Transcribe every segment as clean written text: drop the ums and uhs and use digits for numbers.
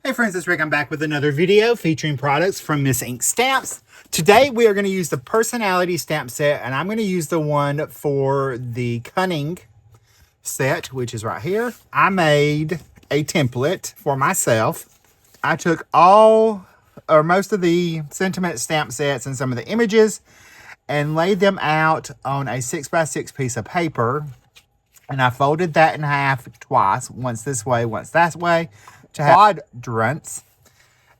Hey friends, it's Rick. I'm back with another video featuring products from Miss Ink Stamps. Today we are going to use the personality stamp set, and I'm going to use the one for the Cunning set, which is right here. I made a template for myself. I took all or most of the sentiment stamp sets and some of the images and laid them out on a 6x6 piece of paper, and I folded that in half twice, once this way, once that way, to have quadrants.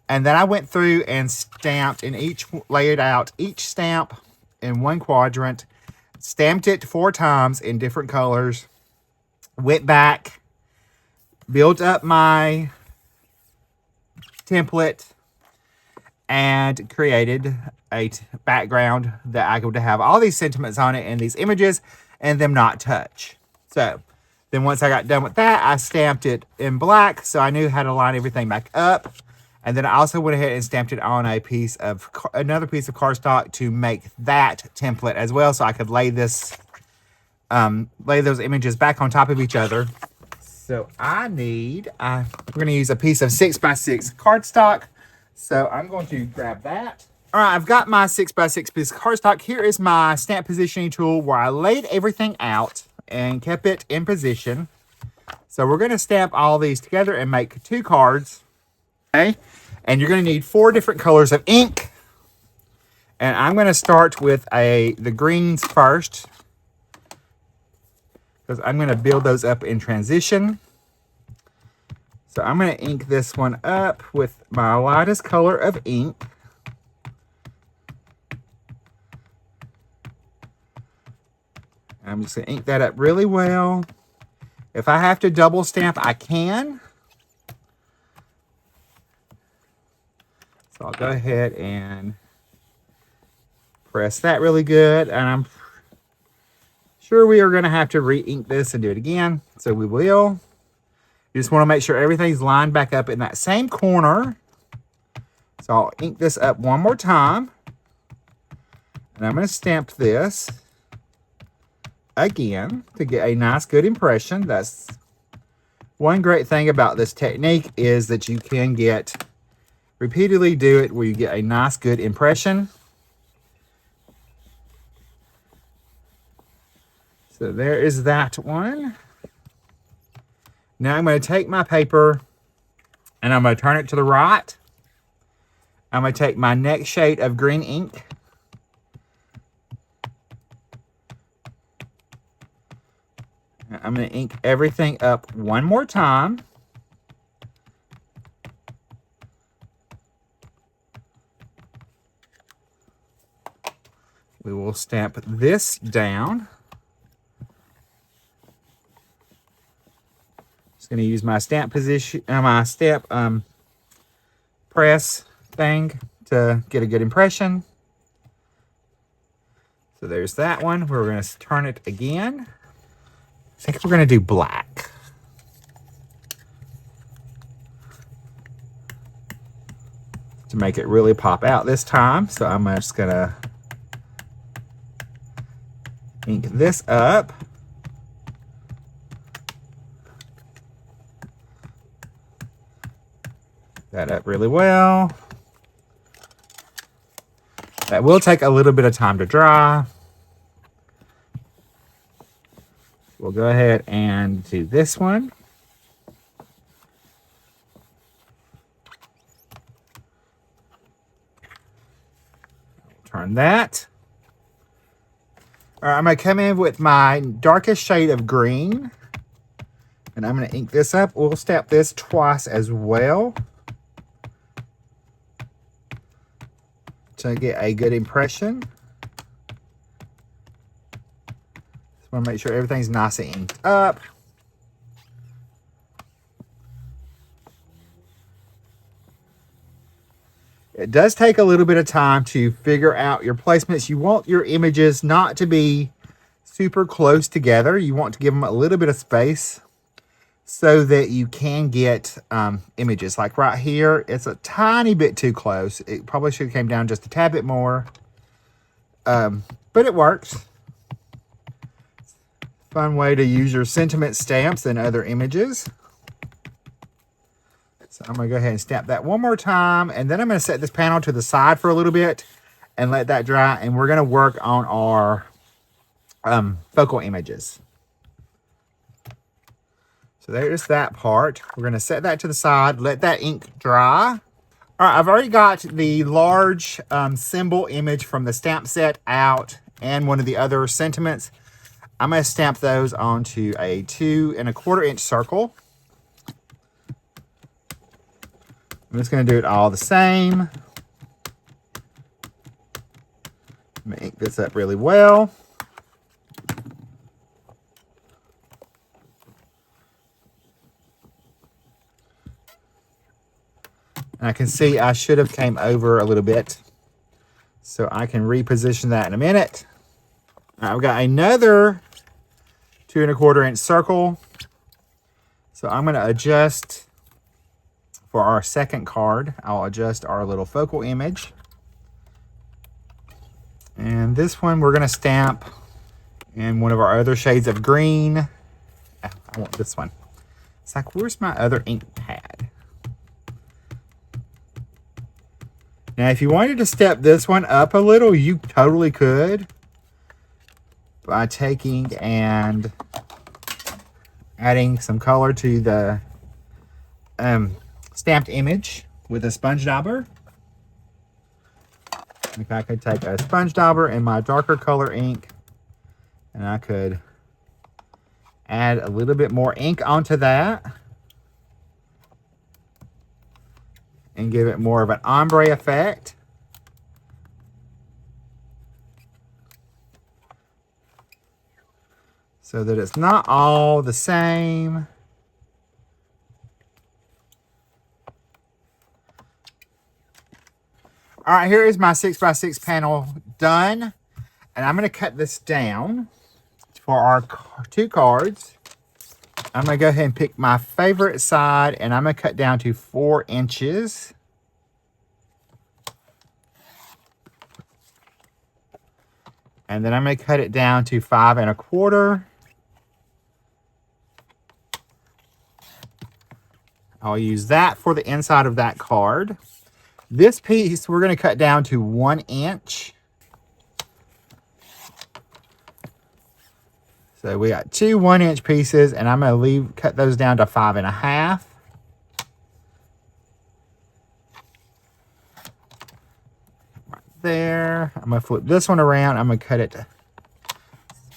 And then I went through and stamped in laid out each stamp in one quadrant, stamped it 4 times in different colors, went back, built up my template, and created a background that I could have all these sentiments on it and these images and them not touch. So then once I got done with that, I stamped it in black so I knew how to line everything back up. And then I also went ahead and stamped it on a piece of another piece of cardstock to make that template as well, so I could lay this lay those images back on top of each other. So we're going to use a piece of 6x6 cardstock. So I'm going to grab that. All right, I've got my 6x6 piece of cardstock. Here is my stamp positioning tool where I laid everything out and kept it in position. So we're going to stamp all these together and make 2 cards. Okay, and you're going to need 4 different colors of ink. And I'm going to start with the greens first, because I'm going to build those up in transition. So I'm going to ink this one up with my lightest color of ink. I'm just going to ink that up really well. If I have to double stamp, I can. So I'll go ahead and press that really good. And I'm sure we are going to have to re-ink this and do it again. So we will. You just want to make sure everything's lined back up in that same corner. So I'll ink this up one more time. And I'm going to stamp this again to get a nice good impression. That's one great thing about this technique, is that you can repeatedly do it where you get a nice good impression. So there is that one. Now I'm going to take my paper and I'm going to turn it to the right. I'm going to take my next shade of green ink. I'm going to ink everything up one more time. We will stamp this down. Just going to use my stamp position, my stamp press thing to get a good impression. So there's that one. We're going to turn it again. I think we're going to do black. To make it really pop out this time. So I'm just going to ink this up. That up really well. That will take a little bit of time to dry. We'll go ahead and do this one. Turn that. All right, I'm going to come in with my darkest shade of green. And I'm going to ink this up. We'll stamp this twice as well, to get a good impression. Just want to make sure everything's nice and inked up. It does take a little bit of time to figure out your placements. You want your images not to be super close together. You want to give them a little bit of space so that you can get images. Like right here, it's a tiny bit too close. It probably should have came down just a tad bit more. But it works. Fun way to use your sentiment stamps and other images. So I'm gonna go ahead and stamp that one more time, and then I'm gonna set this panel to the side for a little bit and let that dry, and we're gonna work on our focal images. So there's that part. We're gonna set that to the side, let that ink dry. All right, I've already got the large symbol image from the stamp set out and one of the other sentiments. I'm gonna stamp those onto a 2 1/4 inch circle. I'm just gonna do it all the same. I'm gonna ink this up really well. And I can see I should have came over a little bit, so I can reposition that in a minute. I've got another 2 1/4 inch circle. So I'm gonna adjust for our second card. I'll adjust our little focal image. And this one we're gonna stamp in one of our other shades of green. I want this one. It's like, where's my other ink pad? Now, if you wanted to step this one up a little, you totally could by taking and adding some color to the stamped image with a sponge dauber. If I could take a sponge dauber and my darker color ink, and I could add a little bit more ink onto that and give it more of an ombre effect. So that it's not all the same. All right, here is my 6x6 panel done. And I'm gonna cut this down for our 2 cards. I'm gonna go ahead and pick my favorite side, and I'm gonna cut down to 4 inches. And then I'm gonna cut it down to 5 1/4. I'll use that for the inside of that card. This piece we're gonna cut down to 1 inch. So we got 2 1-inch pieces, and I'm gonna cut those down to 5 1/2. Right there. I'm gonna flip this one around. I'm gonna cut it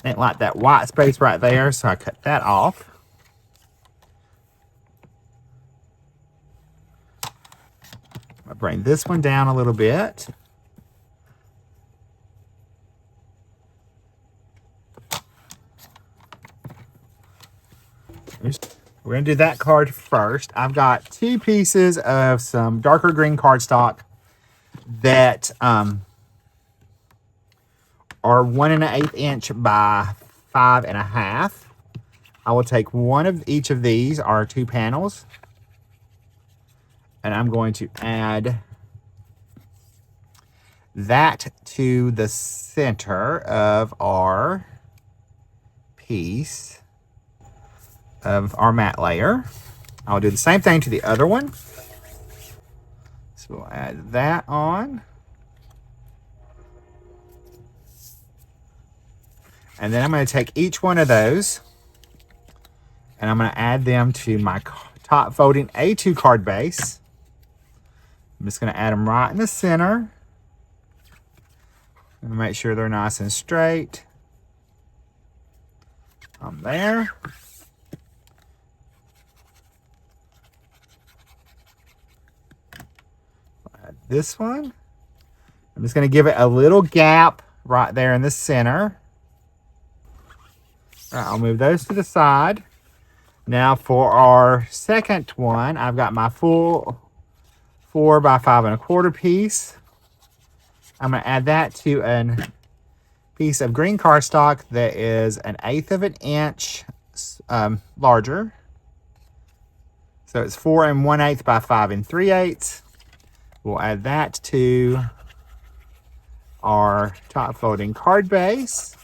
like that white space right there. So I cut that off. I'm gonna bring this one down a little bit. We're gonna do that card first. I've got 2 pieces of some darker green cardstock that are 1 1/8 inch by 5 1/2. I will take one of each of these, our 2 panels, and I'm going to add that to the center of our piece of our matte layer. I'll do the same thing to the other one. So we'll add that on. And then I'm going to take each one of those and I'm going to add them to my top folding A2 card base. I'm just going to add them right in the center. And make sure they're nice and straight. On there. This one, I'm just going to give it a little gap right there in the center. All right, I'll move those to the side. Now for our second one, I've got my full 4 by 5 1/4 piece. I'm going to add that to a piece of green cardstock that is 1/8 of an inch larger. So it's 4 1/8 by 5 3/8. We'll add that to our top folding card base.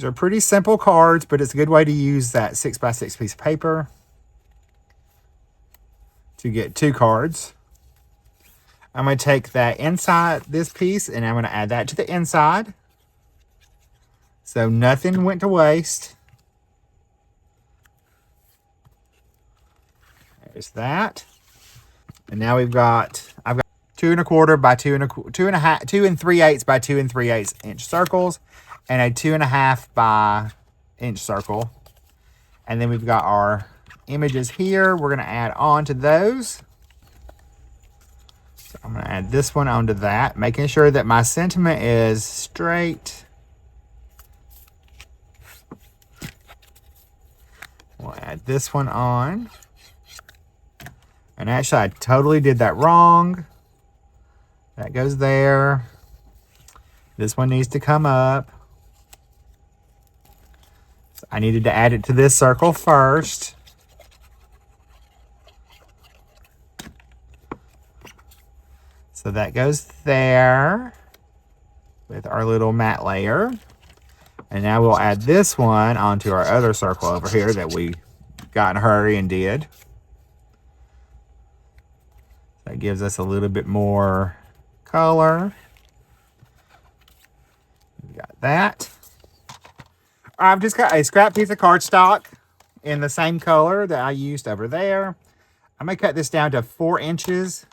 These are pretty simple cards, but it's a good way to use that 6x6 piece of paper to get 2 cards. I'm going to take that inside this piece and I'm going to add that to the inside. So nothing went to waste. There's that. And now I've got 2 1/4 by 2 3/8 by 2 3/8 inch circles and a 2.5 by inch circle. And then we've got our images here. We're going to add on to those. So I'm going to add this one onto that, making sure that my sentiment is straight. We'll add this one on. And actually, I totally did that wrong. That goes there. This one needs to come up. So I needed to add it to this circle first. So that goes there with our little matte layer. And now we'll add this one onto our other circle over here that we got in a hurry and did. That gives us a little bit more color. We got that. I've just got a scrap piece of cardstock in the same color that I used over there. I'm going to cut this down to 4 inches.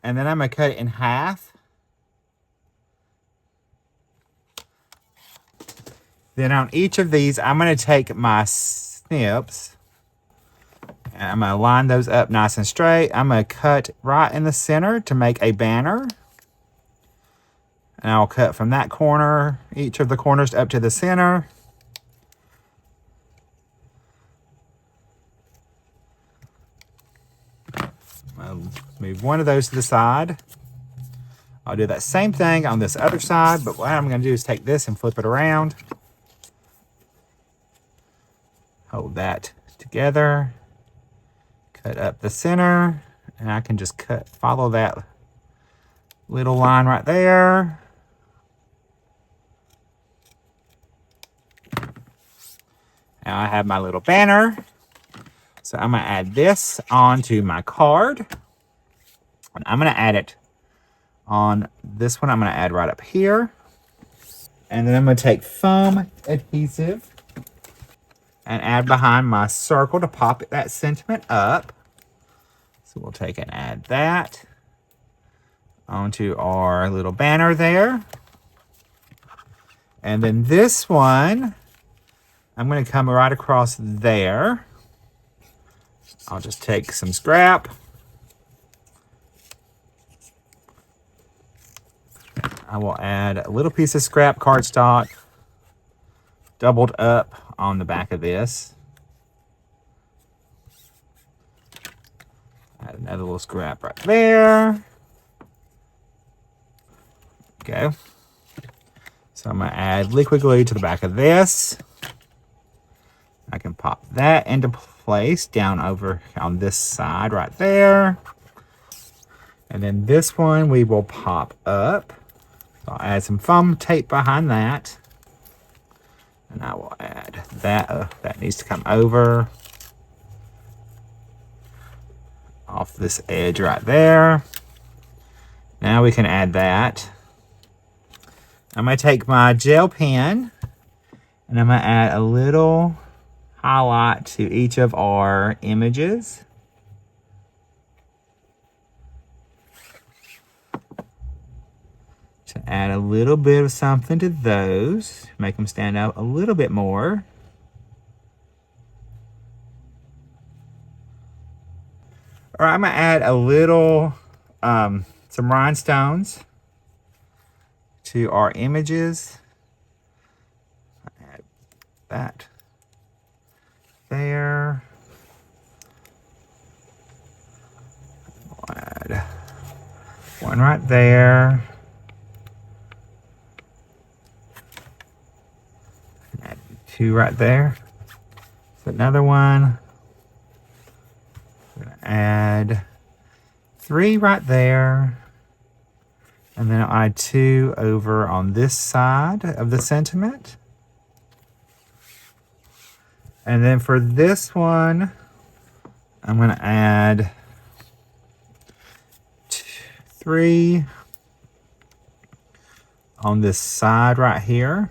And then I'm going to cut it in half. Then on each of these, I'm going to take my snips. And I'm going to line those up nice and straight. I'm going to cut right in the center to make a banner. And I'll cut from that corner, each of the corners up to the center. I'll move one of those to the side. I'll do that same thing on this other side, but what I'm going to do is take this and flip it around. Hold that together. Cut up the center, and I can just follow that little line right there. Now I have my little banner. So I'm going to add this onto my card. And I'm going to add it on this one. I'm going to add right up here. And then I'm going to take foam adhesive and add behind my circle to pop that sentiment up. So we'll take and add that onto our little banner there. And then this one, I'm going to come right across there. I'll just take some scrap. I will add a little piece of scrap cardstock doubled up on the back of this. Add another little scrap right there. Okay. So I'm going to add liquid glue to the back of this. I can pop that into place down over on this side right there. And then this one we will pop up. So I'll add some foam tape behind that. And I will add that. That needs to come over off this edge right there. Now we can add that. I'm going to take my gel pen and I'm going to add a little highlight to each of our images. To add a little bit of something to those, make them stand out a little bit more. All right, I'm gonna add a little, some rhinestones to our images. Add that there. We'll add one right there. Add 2 right there. So another one. I'm gonna add 3 right there. And then I'll add 2 over on this side of the sentiment. And then for this one, I'm going to add 3 on this side right here.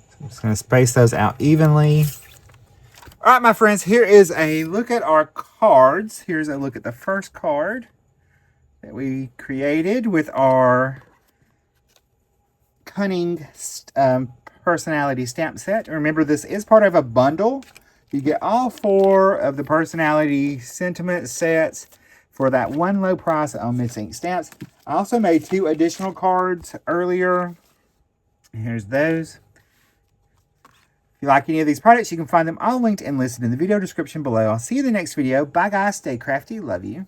So I'm just going to space those out evenly. All right, my friends, here is a look at our cards. Here's a look at the first card that we created with our Cunning personality stamp set. Remember, this is part of a bundle. You get all 4 of the personality sentiment sets for that one low price on Miss Ink Stamps. I also made 2 additional cards earlier. Here's those. If you like any of these products, you can find them all linked and listed in the video description below. I'll see you in the next video. Bye, guys. Stay crafty. Love you.